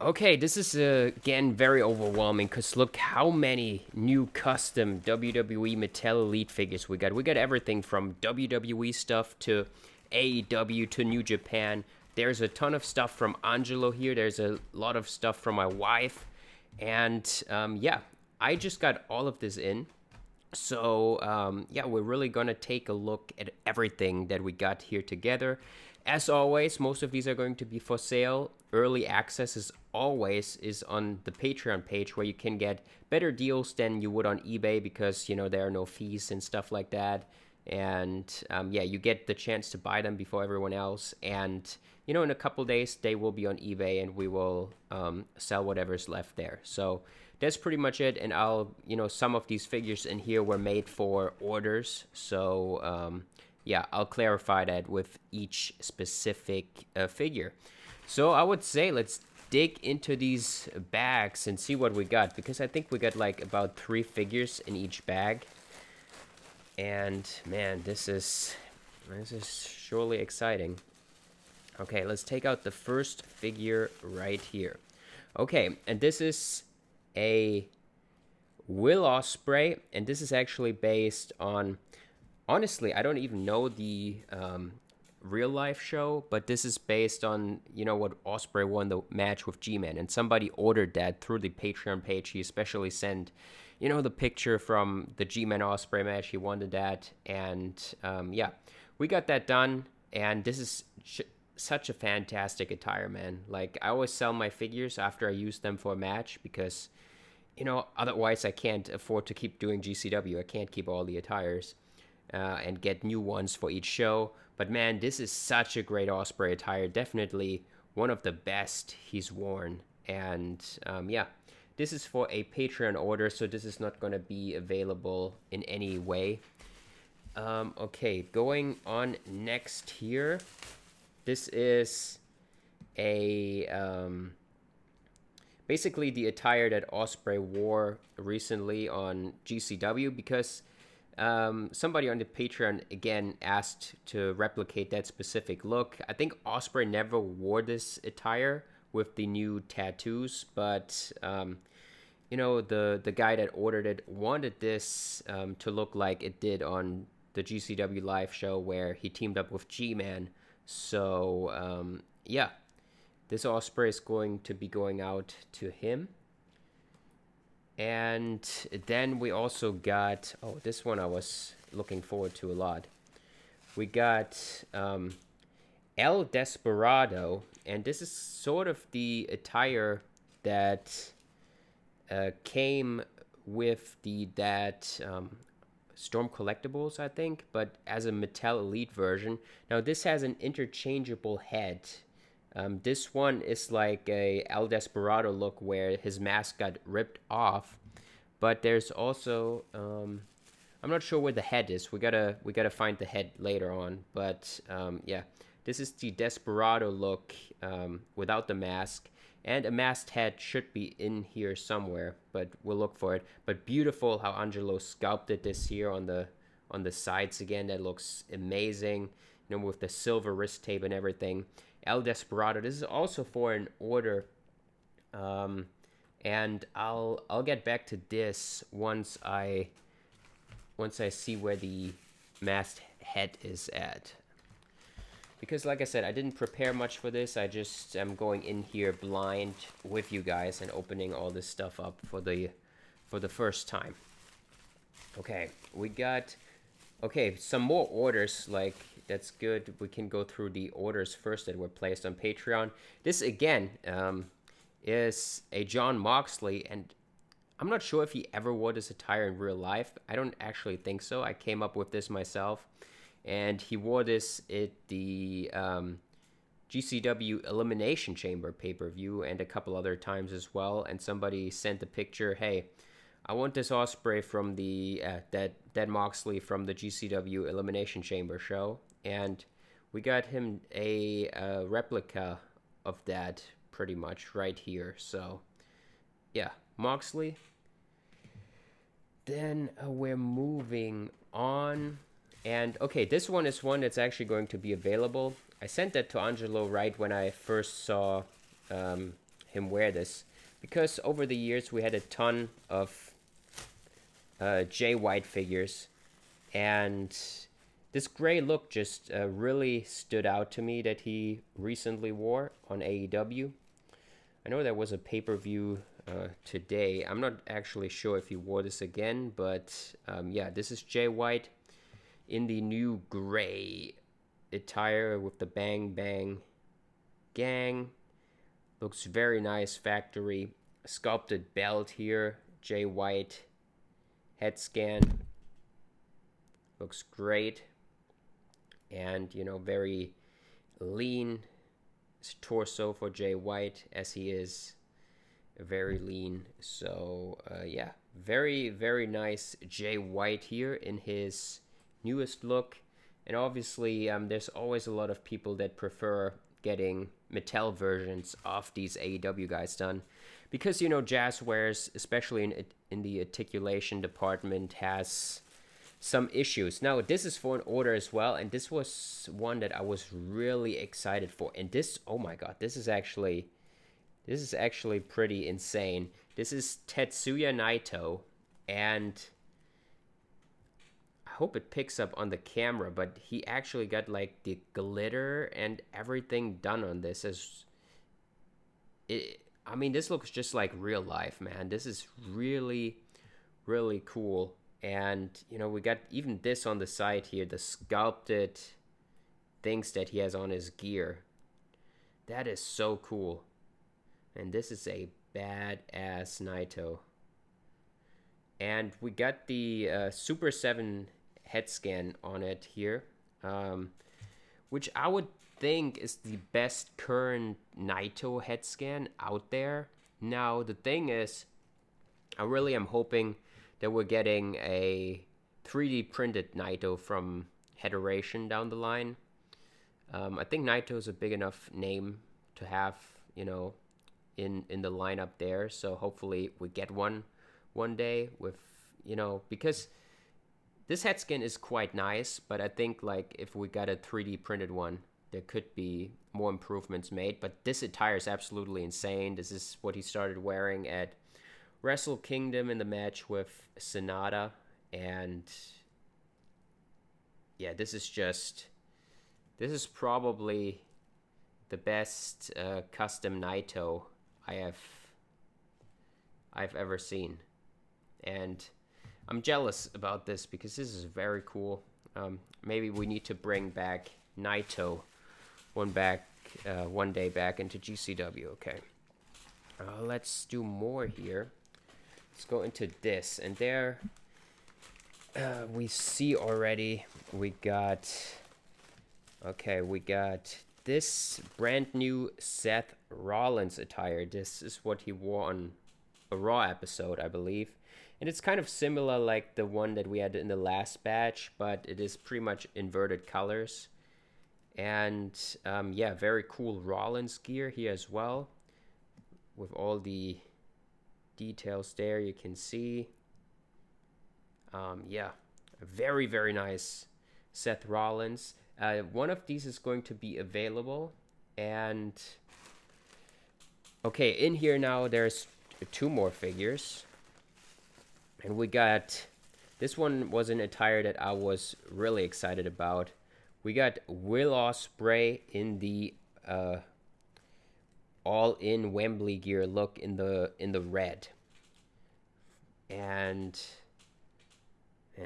Okay, this is again very overwhelming because look how many new custom WWE Mattel Elite figures we got. We got everything from WWE stuff to AEW to New Japan. There's a ton of stuff from Angelo here. There's a lot of stuff from my wife. And yeah, I just got all of this in. So, yeah, we're really going to take a look at everything that we got here together. As always, most of these are going to be for sale. Early access is always is on the Patreon page where you can get better deals than you would on eBay because, there are no fees and stuff like that. And, yeah, you get the chance to buy them before everyone else. And, in a couple days, they will be on eBay and we will sell whatever's left there. So, that's pretty much it. And some of these figures in here were made for orders. So, yeah, I'll clarify that with each specific figure. So I would say let's dig into these bags and see what we got. Because I think we got like about 3 figures in each bag. And man, this is surely exciting. Okay, let's take out the first figure right here. Okay, and this is a Will Osprey, and this is actually based on, honestly, I don't even know the real life show, but this is based on, what Osprey won the match with G-Man, and somebody ordered that through the Patreon page. He especially sent, the picture from the G-Man Osprey match. He wanted that, and yeah, we got that done, and this is such a fantastic attire, man. Like, I always sell my figures after I use them for a match because, otherwise I can't afford to keep doing GCW. I can't keep all the attires and get new ones for each show. But man, this is such a great Osprey attire. Definitely one of the best he's worn. And yeah, this is for a Patreon order, so this is not going to be available in any way. Okay, going on next here. This is a basically the attire that Osprey wore recently on GCW because somebody on the Patreon again asked to replicate that specific look. I think Osprey never wore this attire with the new tattoos, but the guy that ordered it wanted this to look like it did on the GCW live show where he teamed up with G-Man. So yeah, this Osprey is going to be going out to him. And then we also got, this one I was looking forward to a lot. We got El Desperado, and this is sort of the attire that came with that Storm Collectibles, I think, but as a Mattel Elite version. Now, this has an interchangeable head. This one is like a El Desperado look where his mask got ripped off, but there's also I'm not sure where the head is. We gotta find the head later on, but yeah, this is the Desperado look without the mask, and a masked head should be in here somewhere, but we'll look for it. But beautiful how Angelo sculpted this here on the sides again. That looks amazing, with the silver wrist tape and everything. El Desperado. This is also for an order, and I'll get back to this once I see where the masked head is at. Because like I said, I didn't prepare much for this. I just am going in here blind with you guys and opening all this stuff up for the first time. Okay, we got some more orders. Like, that's good. We can go through the orders first that were placed on Patreon. This again is a John Moxley, and I'm not sure if he ever wore this attire in real life. I don't actually think so. I came up with this myself. And he wore this at the GCW Elimination Chamber pay-per-view and a couple other times as well. And somebody sent a picture, hey, I want this Osprey from the that Moxley from the GCW Elimination Chamber show. And we got him a replica of that pretty much right here. So, yeah, Moxley. Then we're moving on. And, okay, this one is one that's actually going to be available. I sent that to Angelo right when I first saw him wear this, because over the years we had a ton of Jay White figures, and this gray look just really stood out to me that he recently wore on AEW. I know there was a pay-per-view today. I'm not actually sure if he wore this again, but yeah, this is Jay White in the new gray attire with the Bang Bang Gang. Looks very nice, factory sculpted belt here. Jay White head scan. Looks great. And, you know, very lean torso for Jay White, as he is very lean. So, yeah, very, very nice Jay White here in his newest look. And obviously, there's always a lot of people that prefer getting Mattel versions of these AEW guys done, because, you know, Jazzwares, especially in the articulation department, has some issues. Now, this is for an order as well, and this was one that I was really excited for. And this, oh my god, this is actually pretty insane. This is Tetsuya Naito, and I hope it picks up on the camera, but he actually got like the glitter and everything done on this. I mean, this looks just like real life, man. This is really, really cool. And, you know, we got even this on the side here, the sculpted things that he has on his gear. That is so cool. And this is a badass Naito. And we got the Super 7 head scan on it here, which I would think is the best current Naito head scan out there. Now, the thing is, I really am hoping that we're getting a 3D printed Naito from Headeration down the line. I think Naito is a big enough name to have, you know, in the lineup there. So hopefully we get one day with, you know, because this head scan is quite nice, but I think like if we got a 3D printed one, there could be more improvements made. But this attire is absolutely insane. This is what he started wearing at Wrestle Kingdom in the match with Sonata, and yeah, this is probably the best custom Naito I've ever seen, and I'm jealous about this because this is very cool. Maybe we need to bring back Naito one day back into GCW. Okay, let's do more here. Let's go into this, and there we see already we got this brand new Seth Rollins attire. This is what he wore on a Raw episode, I believe, and it's kind of similar like the one that we had in the last batch, but it is pretty much inverted colors. And yeah, very cool Rollins gear here as well, with all the details there you can see. Yeah, very, very nice Seth Rollins. One of these is going to be available, and okay, in here now there's two more figures, and we got, this one was an attire that I was really excited about. We got Will Osprey in the all-in Wembley gear look in the red, and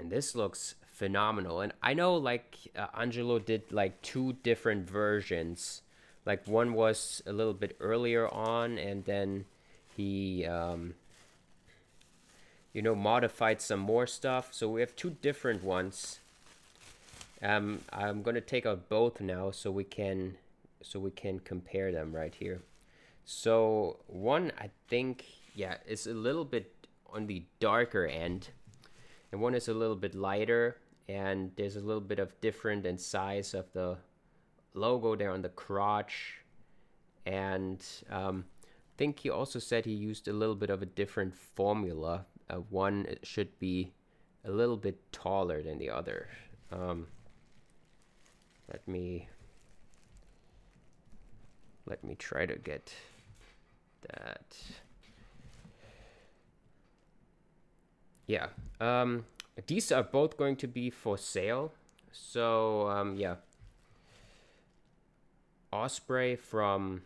this looks phenomenal. And I know like Angelo did like two different versions. Like one was a little bit earlier on, and then he you know, modified some more stuff. So we have two different ones. I'm gonna take out both now so we can compare them right here. So one, I think, yeah, is a little bit on the darker end, and one is a little bit lighter, and there's a little bit of different in size of the logo there on the crotch. And I think he also said he used a little bit of a different formula. One should be a little bit taller than the other. Let me try to get that. Yeah. These are both going to be for sale. So, yeah. Osprey from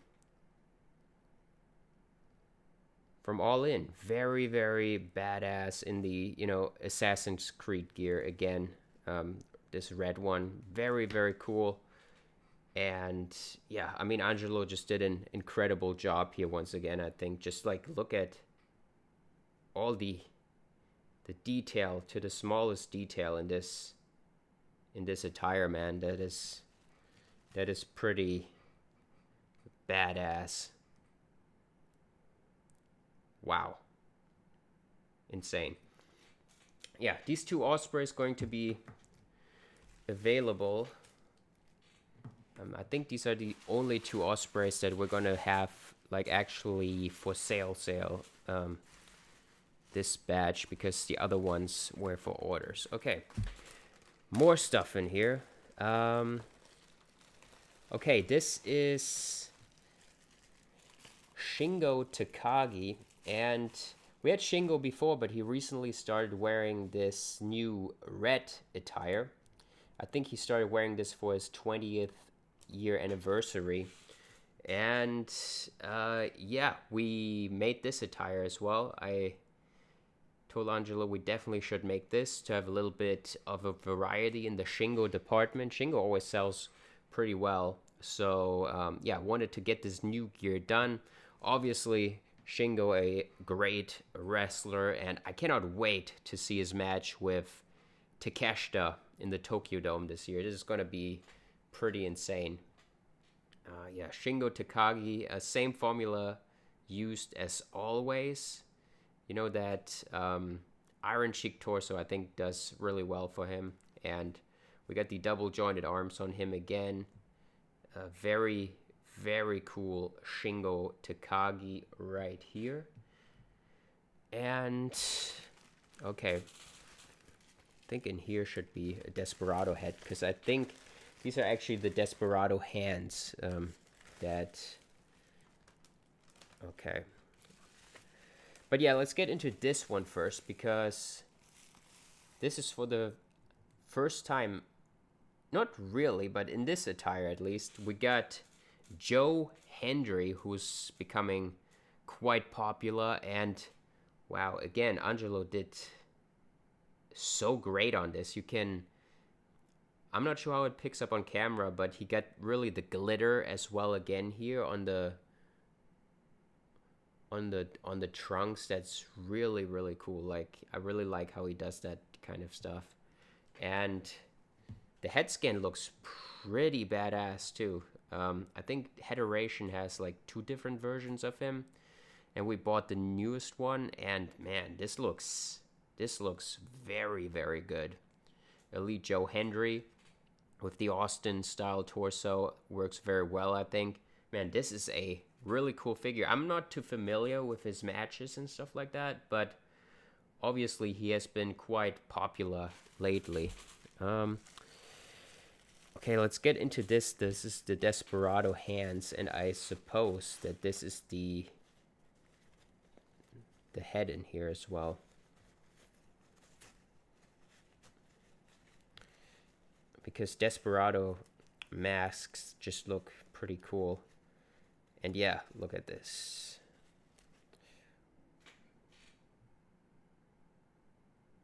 All In. Very, very badass in the, Assassin's Creed gear again. This red one. Very, very cool. And yeah, I mean, Angelo just did an incredible job here once again, I think. Just like look at all the detail to the smallest detail in this attire, man. That is pretty badass. Wow. Insane. Yeah, these two Ospreys going to be available. I think these are the only two Ospreys that we're gonna have like actually for sale. This batch, because the other ones were for orders. Okay, more stuff in here. Okay, this is Shingo Takagi, and we had Shingo before, but he recently started wearing this new red attire. I think he started wearing this for his 20th year anniversary, and yeah, we made this attire as well. I told Angelo we definitely should make this to have a little bit of a variety in the Shingo department. Shingo always sells pretty well, so yeah, wanted to get this new gear done. Obviously, Shingo a great wrestler, and I cannot wait to see his match with Takeshita in the Tokyo Dome this year. This is going to be pretty insane. Yeah, Shingo Takagi, same formula used as always. You know, that Iron Sheik torso, I think, does really well for him. And we got the double jointed arms on him again. Very, very cool Shingo Takagi right here. And, okay, I think in here should be a Desperado head, because I think these are actually the Desperado hands okay. But yeah, let's get into this one first, because this is for the first time, not really, but in this attire at least, we got Joe Hendry, who's becoming quite popular. And wow, again, Angelo did so great on this. I'm not sure how it picks up on camera, but he got really the glitter as well again here on the trunks. That's really, really cool. Like, I really like how he does that kind of stuff. And the head scan looks pretty badass too. I think Heteration has like 2 different versions of him, and we bought the newest one, and man, this looks very, very good. Elite Joe Hendry with the Austin style torso works very well, I think. Man, this is a really cool figure. I'm not too familiar with his matches and stuff like that, but obviously he has been quite popular lately. Okay, let's get into this. This is the Desperado hands, and I suppose that this is the head in here as well. Because Desperado masks just look pretty cool. And yeah, look at this.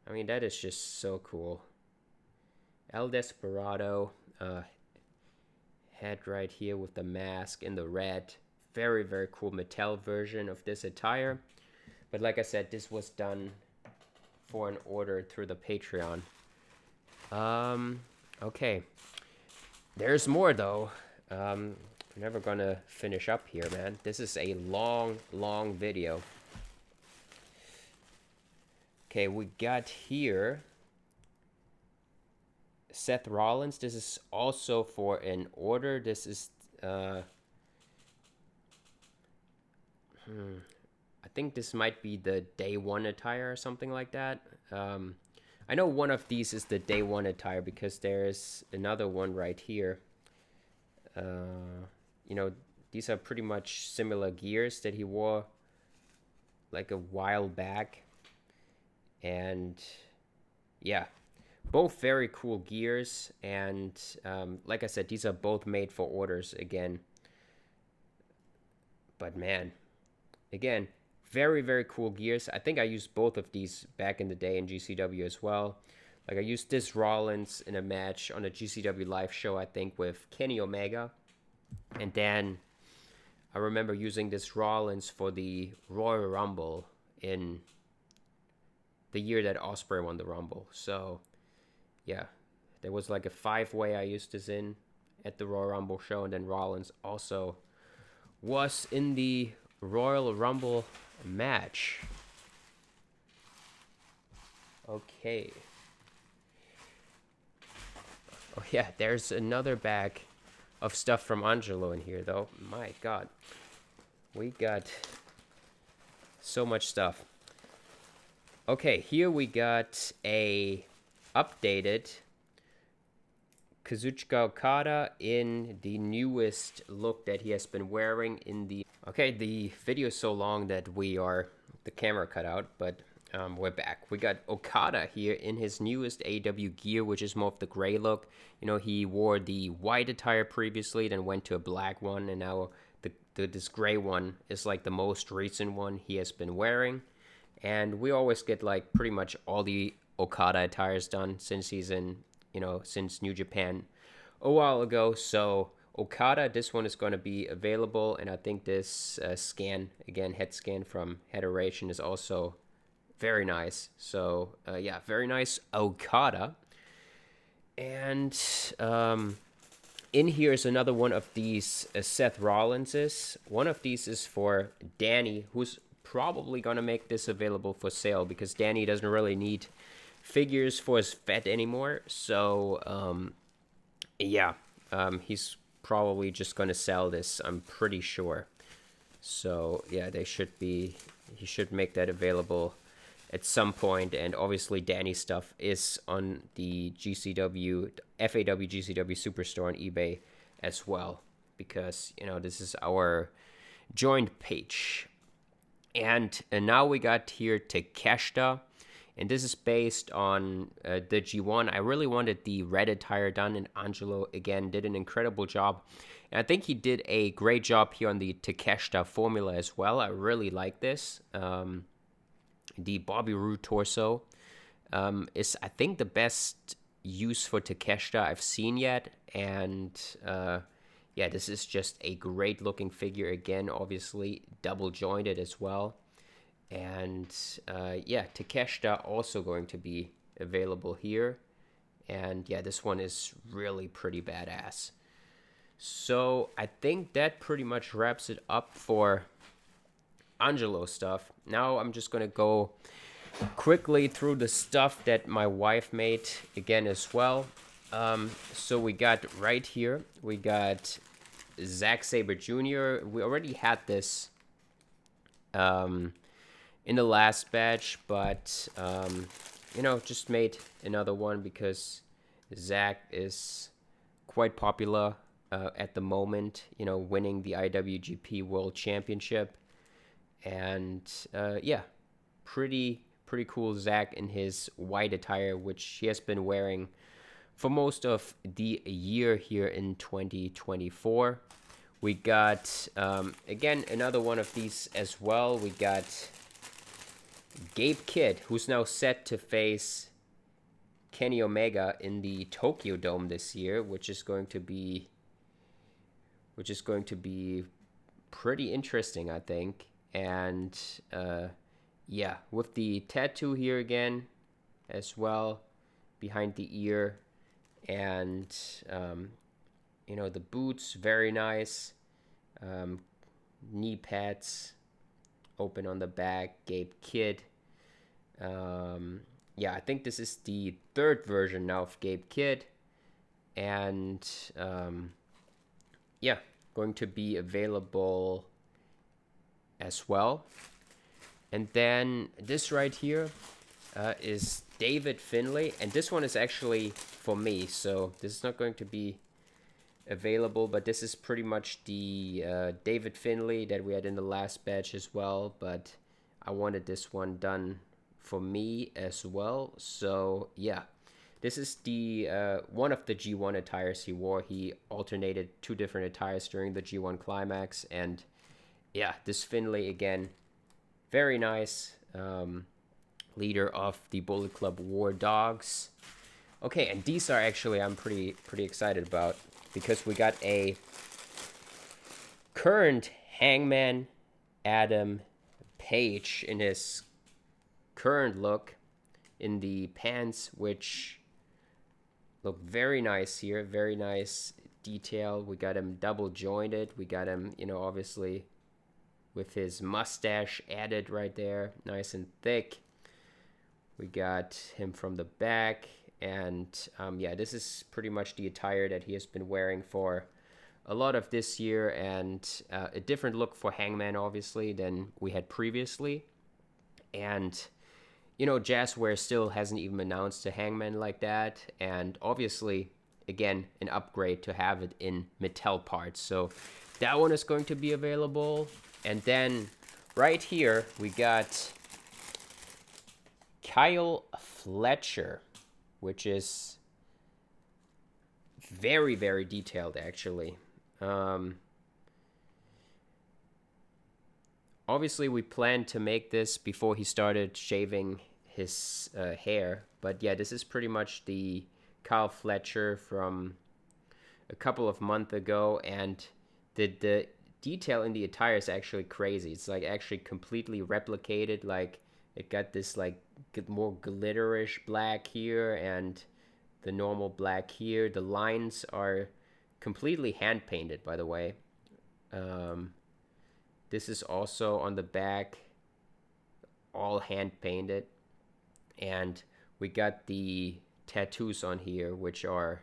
I mean, that is just so cool. El Desperado, head right here with the mask in the red. Very, very cool Mattel version of this attire. But like I said, this was done for an order through the Patreon. Okay. There's more, though. We're never gonna finish up here, man. This is a long, long video. Okay, we got here Seth Rollins. This is also for an order. This is I think this might be the day one attire or something like that. I know one of these is the day one attire, because there's another one right here. You know, these are pretty much similar gears that he wore like a while back. And yeah, both very cool gears. And like I said, these are both made for orders again. But man, again, very, very cool gears. I think I used both of these back in the day in GCW as well. Like I used this Rollins in a match on a GCW live show, I think, with Kenny Omega. And then I remember using this Rollins for the Royal Rumble in the year that Osprey won the Rumble. So, yeah, there was like a 5-way I used this in at the Royal Rumble show. And then Rollins also was in the Royal Rumble match. Okay. Oh, yeah, there's another bag of stuff from Angelo in here, though. My God. We got so much stuff. Okay, here we got a updated Kazuchika Okada in the newest look that he has been wearing in the... Okay, the video is so long that the camera cut out, but we're back. We got Okada here in his newest AEW gear, which is more of the gray look. You know, he wore the white attire previously, then went to a black one, and now this gray one is like the most recent one he has been wearing. And we always get like pretty much all the Okada attires done since he's in, since New Japan a while ago. So Okada, this one is going to be available, and I think this scan, again, head scan from Headeration is also very nice. So, yeah, very nice Okada. And in here is another one of these Seth Rollinses. One of these is for Danny, who's probably going to make this available for sale because Danny doesn't really need figures for his vet anymore. So, yeah, he's probably just going to sell this, I'm pretty sure. So, yeah, he should make that available at some point. And obviously Danny's stuff is on the GCW, FAW GCW Superstore on eBay as well, because, this is our joint page. And now we got here Takeshita, and this is based on the G1. I really wanted the red attire done, and Angelo, again, did an incredible job. And I think he did a great job here on the Takeshita formula as well. I really like this. The Bobby Roode torso is, I think, the best use for Takeshita I've seen yet. And, yeah, this is just a great-looking figure. Again, obviously, double-jointed as well. And, yeah, Takeshita also going to be available here. And, yeah, this one is really pretty badass. So, I think that pretty much wraps it up for Angelo stuff. Now I'm just gonna go quickly through the stuff that my wife made again as well. So we got right here, we got Zack Sabre Jr. We already had this in the last batch, but just made another one because Zack is quite popular at the moment, winning the IWGP World Championship. And, yeah, pretty cool Zack in his white attire, which he has been wearing for most of the year here in 2024. We got, again, another one of these as well. We got Gabe Kidd, who's now set to face Kenny Omega in the Tokyo Dome this year, which is going to be pretty interesting, I think. And, yeah, with the tattoo here again as well behind the ear. And, the boots, very nice. Knee pads open on the back. Gabe Kidd. Yeah, I think this is the third version now of Gabe Kidd. And, yeah, going to be available as well. And then this right here is David Finlay, and this one is actually for me, so this is not going to be available, but this is pretty much the David Finlay that we had in the last batch as well, but I wanted this one done for me as well. So yeah, this is the one of the G1 attires he wore. He alternated 2 different attires during the G1 climax, and yeah, this Finlay again, very nice. Leader of the Bullet Club War Dogs. Okay, and these are actually I'm pretty excited about, because we got a current Hangman Adam Page in his current look in the pants, which look very nice here. Very nice detail. We got him double jointed. We got him, obviously with his mustache added right there, nice and thick. We got him from the back, and yeah, this is pretty much the attire that he has been wearing for a lot of this year, and a different look for Hangman, obviously, than we had previously. And, Jazzware still hasn't even announced a Hangman like that, and obviously, again, an upgrade to have it in Mattel parts. So that one is going to be available. And then right here, we got Kyle Fletcher, which is very, very detailed, actually. Obviously, we planned to make this before he started shaving his hair. But yeah, this is pretty much the Kyle Fletcher from a couple of months ago. And the detail in the attire is actually crazy. It's like actually completely replicated. Like it got this like more glitterish black here and the normal black here. The lines are completely hand painted, by the way. This is also on the back, all hand painted. And we got the tattoos on here, which are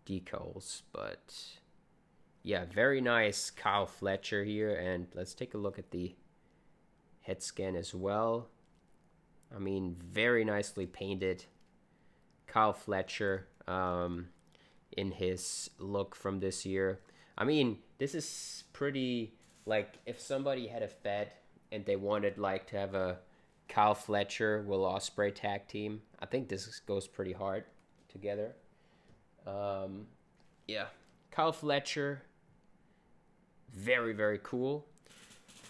decals, but yeah, very nice Kyle Fletcher here. And let's take a look at the head scan as well. I mean, very nicely painted Kyle Fletcher in his look from this year. I mean, this is pretty, like, if somebody had a Fed and they wanted, like, to have a Kyle Fletcher, Will Osprey tag team, I think this goes pretty hard together. Yeah, Kyle Fletcher, very, very cool.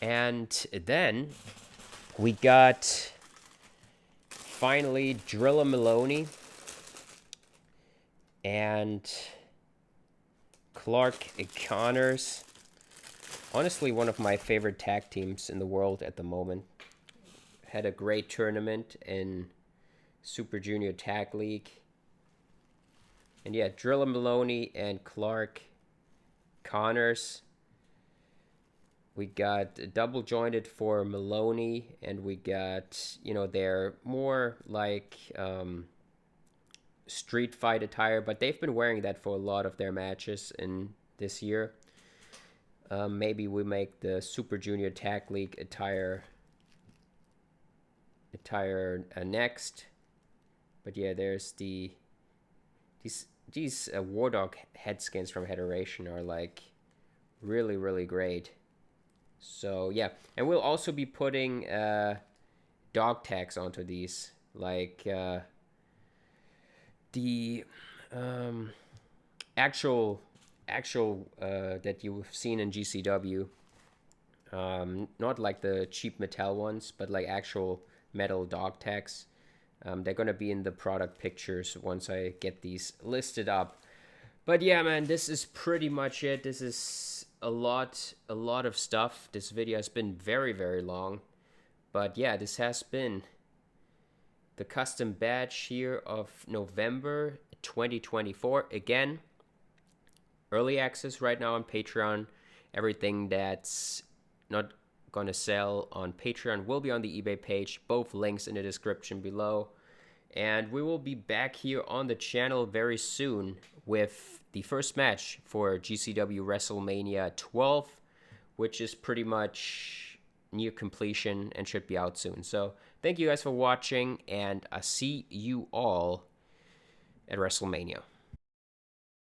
And then we got finally Drilla Maloney and Clark Connors. Honestly, one of my favorite tag teams in the world at the moment. Had a great tournament in Super Junior Tag League. And yeah, Drilla Maloney and Clark Connors. We got double jointed for Maloney, and we got, they're more like street fight attire, but they've been wearing that for a lot of their matches in this year. Maybe we make the Super Junior Tag League attire next. But yeah, there's these War Dog head skins from Federation are like really, really great. So yeah, and we'll also be putting dog tags onto these, like the actual that you've seen in GCW. Not like the cheap Mattel ones, but like actual metal dog tags. They're gonna be in the product pictures once I get these listed up. But yeah, man, this is pretty much it. This is a lot of stuff. This video has been very, very long. But yeah, this has been the custom badge here of November 2024. Again, early access right now on Patreon. Everything that's not gonna sell on Patreon will be on the eBay page. Both links in the description below. And we will be back here on the channel very soon with the first match for GCW WrestleMania 12, which is pretty much near completion and should be out soon. So thank you guys for watching, and I see you all at WrestleMania.